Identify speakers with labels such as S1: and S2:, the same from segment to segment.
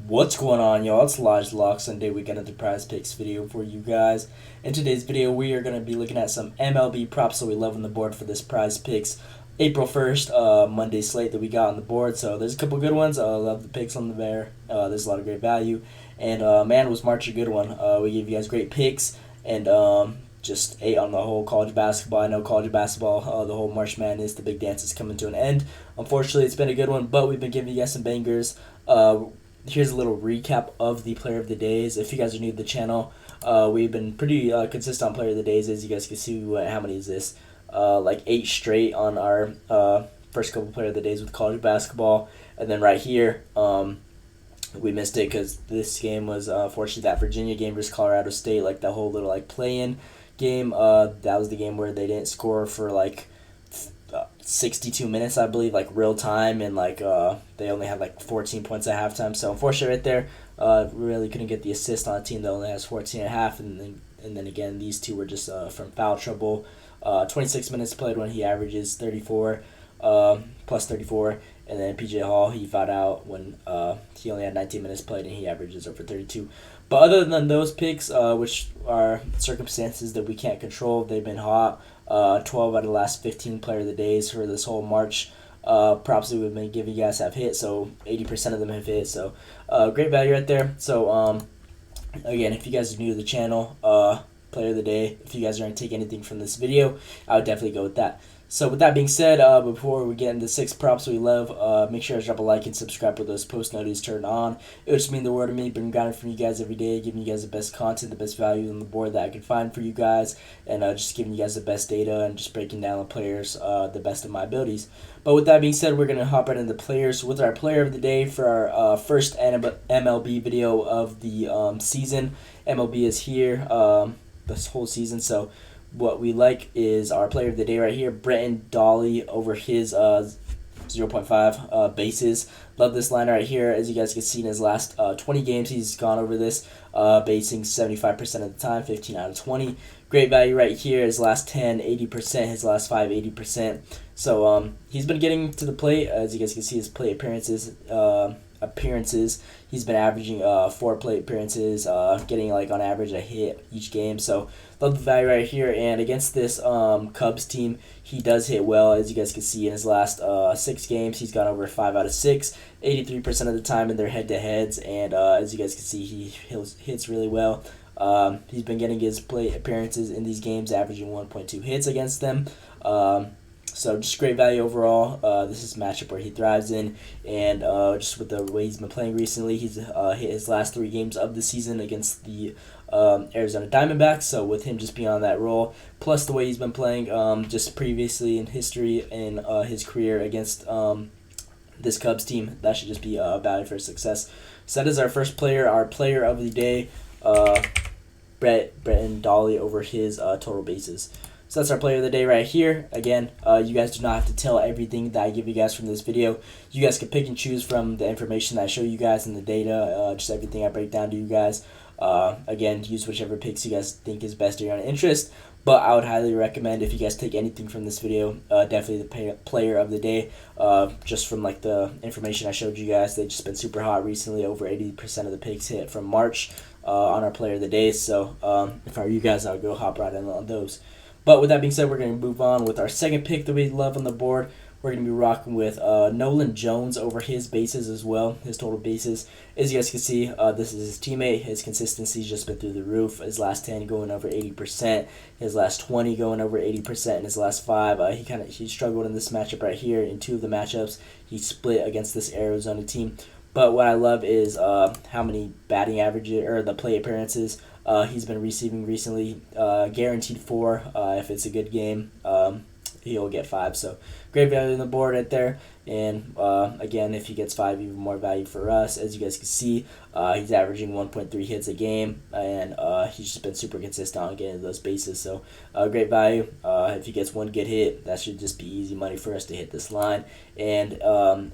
S1: What's going on, y'all? It's Lodge Lock Sunday. We got another prize picks video for you guys. In today's video, we are going to be looking at some MLB props that we love on the board for this prize picks April 1st Monday slate that we got on the board. So there's a couple good ones. I love the picks on the there. There's a lot of great value. And man, was March a good one. We gave you guys great picks and just ate on the whole college basketball. I know college basketball, the whole March Madness, the big dance is coming to an end. Unfortunately, it's been a good one, but we've been giving you guys some bangers. Here's a little recap of the player of the days. If you guys are new to the channel, we've been pretty consistent on player of the days. As you guys can see, how many is this? Like 8 straight on our first couple player of the days with college basketball. And then right here, we missed it because this game was fortunately that Virginia game versus Colorado State, like the whole little like play-in game. That was the game where they didn't score for like 62 minutes, I believe, like real time, and like they only had like 14 points at halftime. So unfortunately, right there, really couldn't get the assist on a team that only has 14 and a half. And then again, these two were just from foul trouble. 26 minutes played when he averages 34, plus 34. And then PJ Hall, he fouled out when he only had 19 minutes played and he averages over 32. But other than those picks, which are circumstances that we can't control, they've been hot. 12 out of the last 15 player of the days for this whole March. Props that we've been giving you guys have hit, so 80% of them have hit. So great value right there. So again, if you guys are new to the channel, player of the day, if you guys are going to take anything from this video, I would definitely go with that. So with that being said, before we get into 6 props we love, make sure to drop a like and subscribe with those post notifications turned on. It would just mean the world to me, been grinding for you guys every day, giving you guys the best content, the best value on the board that I can find for you guys, and just giving you guys the best data and just breaking down the players the best of my abilities. But with that being said, we're going to hop right into the players with our player of the day for our first MLB video of the season. MLB is here this whole season, so what we like is our player of the day right here, Brenton Dolly, over his 0.5 bases. Love this line right here. As you guys can see in his last 20 games, he's gone over this, basing 75% of the time, 15 out of 20. Great value right here. His last 10, 80%. His last 5, 80%. So he's been getting to the plate. As you guys can see, his plate appearances. He's been averaging 4 plate appearances, getting like on average a hit each game. So love the value right here. And against this Cubs team, he does hit well. As you guys can see in his last 6 games, he's gone over 5 out of 6, 83% of the time in their head-to-heads. And as you guys can see, he hits really well. He's been getting his plate appearances in these games, averaging 1.2 hits against them. So just great value overall. This is a matchup where he thrives in, and just with the way he's been playing recently, he's hit his last 3 games of the season against the Arizona Diamondbacks. So with him just being on that roll, plus the way he's been playing just previously in history in his career against this Cubs team, that should just be value for success. So that is our first player, our player of the day, Brenton Dolly, over his total bases. So that's our player of the day right here. Again, you guys do not have to tell everything that I give you guys from this video. You guys can pick and choose from the information that I show you guys and the data, just everything I break down to you guys. Again, use whichever picks you guys think is best to your own interest. But I would highly recommend, if you guys take anything from this video, definitely the player of the day. Just from like the information I showed you guys, they've just been super hot recently. Over 80% of the picks hit from March on our player of the day. So if I were you guys, I would go hop right in on those. But with that being said, we're going to move on with our second pick that we love on the board. We're going to be rocking with Nolan Jones over his bases as well, his total bases. As you guys can see, this is his teammate. His consistency's just been through the roof. His last 10 going over 80%, his last 20 going over 80%, and his last 5, he struggled in this matchup right here. In 2 of the matchups, he split against this Arizona team. But what I love is how many batting averages or the play appearances he's been receiving recently. Guaranteed 4. If it's a good game, he'll get 5. So great value on the board right there. And again, if he gets 5, even more value for us. As you guys can see, he's averaging 1.3 hits a game, and he's just been super consistent on getting those bases. So great value. If he gets 1 good hit, that should just be easy money for us to hit this line. And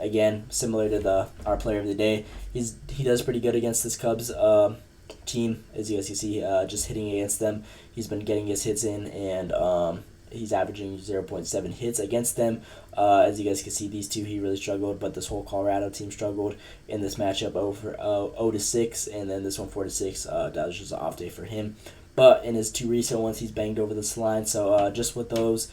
S1: again, similar to our player of the day, he does pretty good against this Cubs team. As you guys can see, just hitting against them, he's been getting his hits in, and he's averaging 0.7 hits against them. As you guys can see, these two he really struggled, but this whole Colorado team struggled in this matchup over 0-6, and then this one 4-6. That was just an off day for him. But in his two recent ones, he's banged over this line. So just with those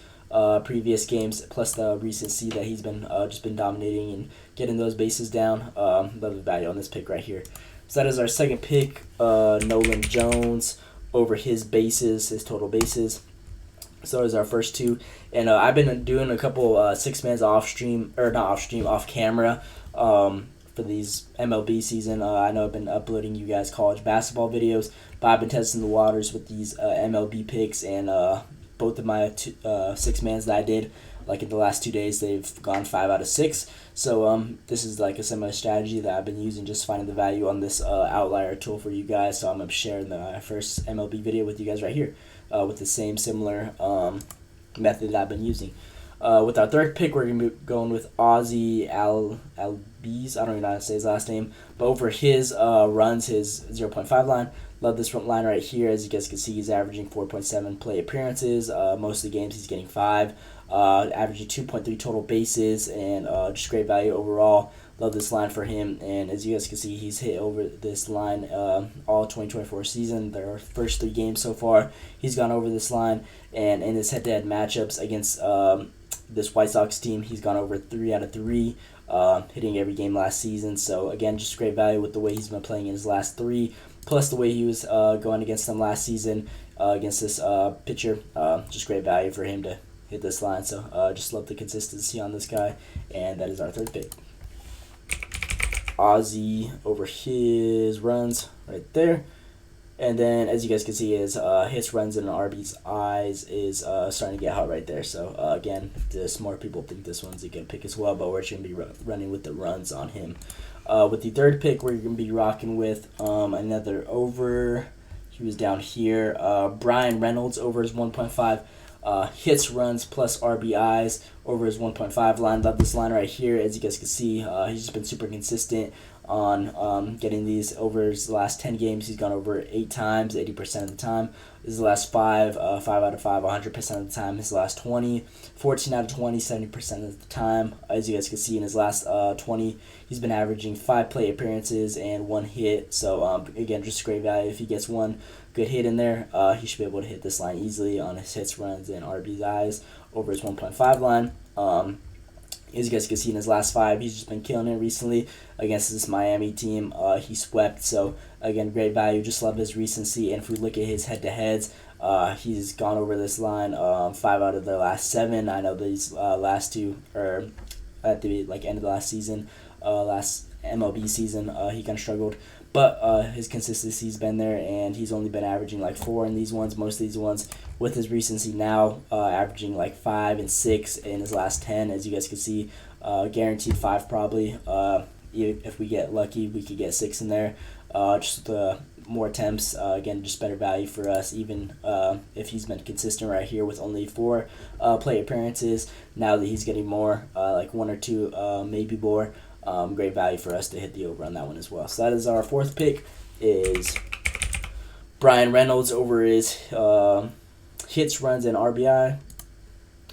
S1: previous games, plus the recency that he's been just been dominating and getting those bases down, love the value on this pick right here. So that is our second pick, Nolan Jones over his bases, his total bases. So is our first two, and I've been doing a couple 6 mans off camera for these MLB season. I know I've been uploading you guys college basketball videos, but I've been testing the waters with these MLB picks, and both of my 6 mans that I did, like in the last 2 days, they've gone 5 out of 6. So this is like a similar strategy that I've been using, just finding the value on this outlier tool for you guys. So I'm gonna share the first MLB video with you guys right here, with the same similar method that I've been using. With our third pick, we're gonna be going with Ozzy Albies. I don't even know how to say his last name, but over his runs, his 0.5 line. Love this front line right here. As you guys can see, he's averaging 4.7 play appearances. Most of the games he's getting 5. Averaging 2.3 total bases, and just great value overall. Love this line for him, and as you guys can see, he's hit over this line all 2024 season. Their first 3 games so far, he's gone over this line, and in his head-to-head matchups against this White Sox team, he's gone over 3 out of 3, hitting every game last season. So again, just great value with the way he's been playing in his last 3, plus the way he was going against them last season against this pitcher. Just great value for him to hit this line. So just love the consistency on this guy, and that is our third pick. Ozzy over his runs right there. And then, as you guys can see, his hits, runs, and RB's eyes is starting to get hot right there. So, again, the smart people think this one's a good pick as well, but we're just going to be running with the runs on him. With the third pick, we're going to be rocking with another over. He was down here. Brian Reynolds over his 1.5. Hits, runs, plus RBIs over his 1.5 line. Love this line right here. As you guys can see, he's just been super consistent on getting these overs. The last 10 games, he's gone over 8 times, 80% of the time. His last 5, 5 out of 5, 100% of the time. His last 20, 14 out of 20, 70% of the time. As you guys can see, in his last 20, he's been averaging 5 plate appearances and 1 hit. So, again, just great value. If he gets 1 good hit in there, he should be able to hit this line easily on his hits, runs, and RBIs over his 1.5 line. As you guys can see, in his last 5, he's just been killing it recently against this Miami team. He swept, so again, great value. Just love his recency, and if we look at his head-to-heads, he's gone over this line 5 out of the last 7. I know these last 2 are at the end of the last season, last MLB season, he kind of struggled. But his consistency's been there, and he's only been averaging 4 in these ones, most of these ones. With his recency now, averaging 5 and 6 in his last 10. As you guys can see, guaranteed 5 probably. If we get lucky, we could get 6 in there. Just more attempts, again, just better value for us, even if he's been consistent right here with only 4 plate appearances. Now that he's getting more, 1 or 2, maybe more. Great value for us to hit the over on that one as well. So that is our fourth pick, is Brian Reynolds over his hits, runs, and RBI.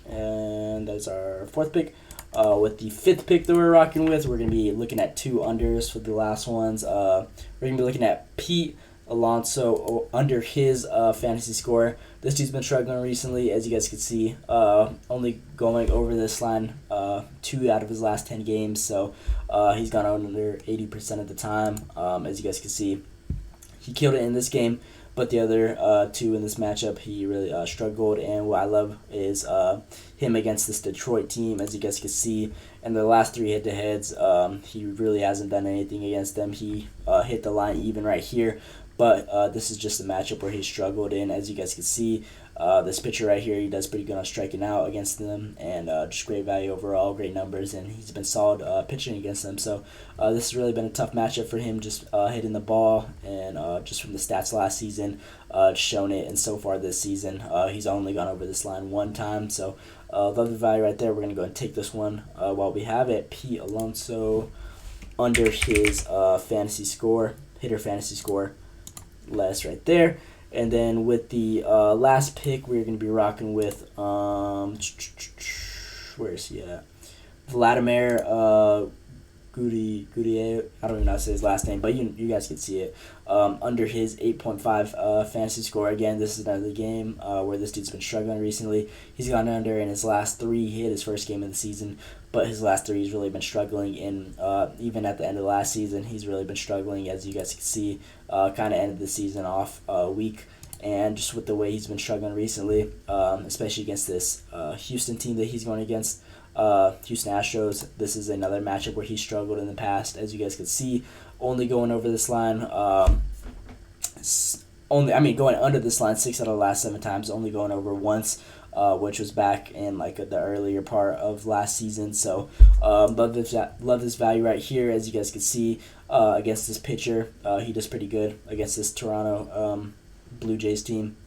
S1: And that's our fourth pick. With the fifth pick that we're rocking with, we're going to be looking at 2 unders for the last ones. We're going to be looking at Pete Alonso under his fantasy score. This dude's been struggling recently, as you guys can see, only going over this line 2 out of his last 10 games, so he's gone under 80% of the time. As you guys can see, he killed it in this game, but the other 2 in this matchup, he really struggled, and what I love is him against this Detroit team. As you guys can see, in the last 3 head-to-heads, he really hasn't done anything against them. He hit the line even right here, but this is just a matchup where he struggled in. As you guys can see, this pitcher right here, he does pretty good on striking out against them, and just great value overall, great numbers, and he's been solid pitching against them. So this has really been a tough matchup for him, just hitting the ball, and just from the stats last season, shown it, and so far this season, he's only gone over this line 1 time. So love the value right there. We're going to go and take this one while we have it. Pete Alonso under his fantasy score, hitter fantasy score, less right there. And then with the last pick, we're going to be rocking with where is he at? Vladimir Goudier. I don't even know how to say his last name, but you guys can see it. Under his 8.5 fantasy score. Again, this is another game where this dude's been struggling recently. He's gone under in his last 3. He hit his first game of the season, but his last 3 he's really been struggling. And even at the end of last season, he's really been struggling, as you guys can see. Kind of ended the season off weak. And just with the way he's been struggling recently, especially against this Houston team that he's going against, Houston Astros, this is another matchup where he struggled in the past, as you guys can see. Only going over this line, going under this line 6 out of the last 7 times, only going over once, which was back in like the earlier part of last season. So love this value right here, as you guys can see. Against this pitcher, he does pretty good against this Toronto Blue Jays team.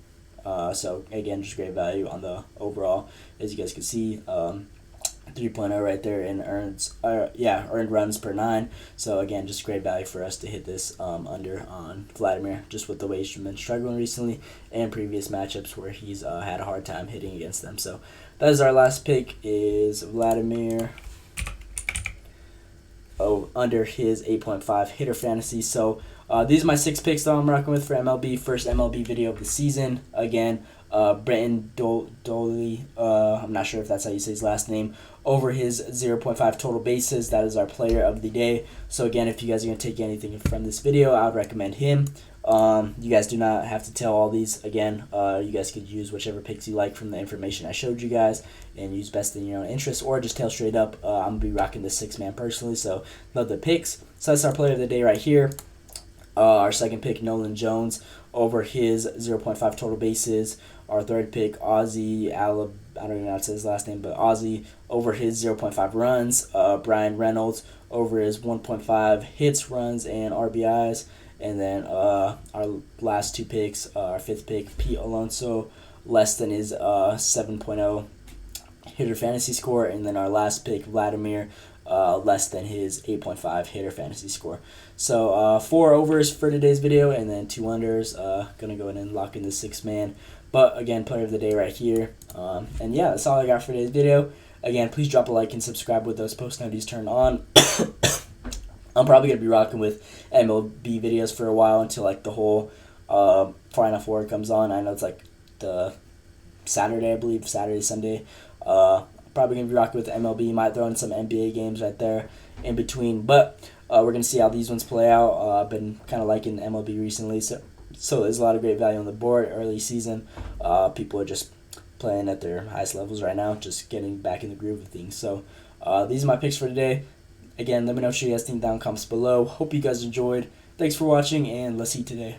S1: So again, just great value on the overall, as you guys can see. 3.0 right there in earned runs per 9. So again, just great value for us to hit this under on Vladimir, just with the way he's been struggling recently and previous matchups where he's had a hard time hitting against them. So that is our last pick, is Vladimir under his 8.5 hitter fantasy. So these are my 6 picks that I'm rocking with for MLB. First MLB video of the season. Again, Brenton Doley, I'm not sure if that's how you say his last name, over his 0.5 total bases. That is our player of the day. So again, if you guys are going to take anything from this video, I would recommend him. You guys do not have to tell all these. Again, you guys could use whichever picks you like from the information I showed you guys and use best in your own interest, or just tell straight up, I'm going to be rocking this 6-man personally. So love the picks. So that's our player of the day right here. Our second pick, Nolan Jones, over his 0.5 total bases. Our third pick, Ozzy I don't even know how to say his last name, but Ozzy over his 0.5 runs. Brian Reynolds over his 1.5 hits, runs, and RBIs. And then our last 2 picks, our fifth pick, Pete Alonso, less than his 7.0 hitter fantasy score. And then our last pick, Vladimir, less than his 8.5 hitter fantasy score. So 4 overs for today's video, and then 2 unders. Gonna go ahead and lock in the 6-man. But again, player of the day right here. And yeah, that's all I got for today's video. Again, please drop a like and subscribe with those post notifications turned on. I'm probably gonna be rocking with MLB videos for a while until like the whole Final Four comes on. I know it's like the Saturday, I believe, Saturday, Sunday. Probably going to be rocking with the MLB. Might throw in some NBA games right there in between. But we're going to see how these ones play out. I've been kind of liking the MLB recently. So there's a lot of great value on the board early season. People are just playing at their highest levels right now, just getting back in the groove of things. So these are my picks for today. Again, let me know what you guys think down in the comments below. Hope you guys enjoyed. Thanks for watching, and let's eat today.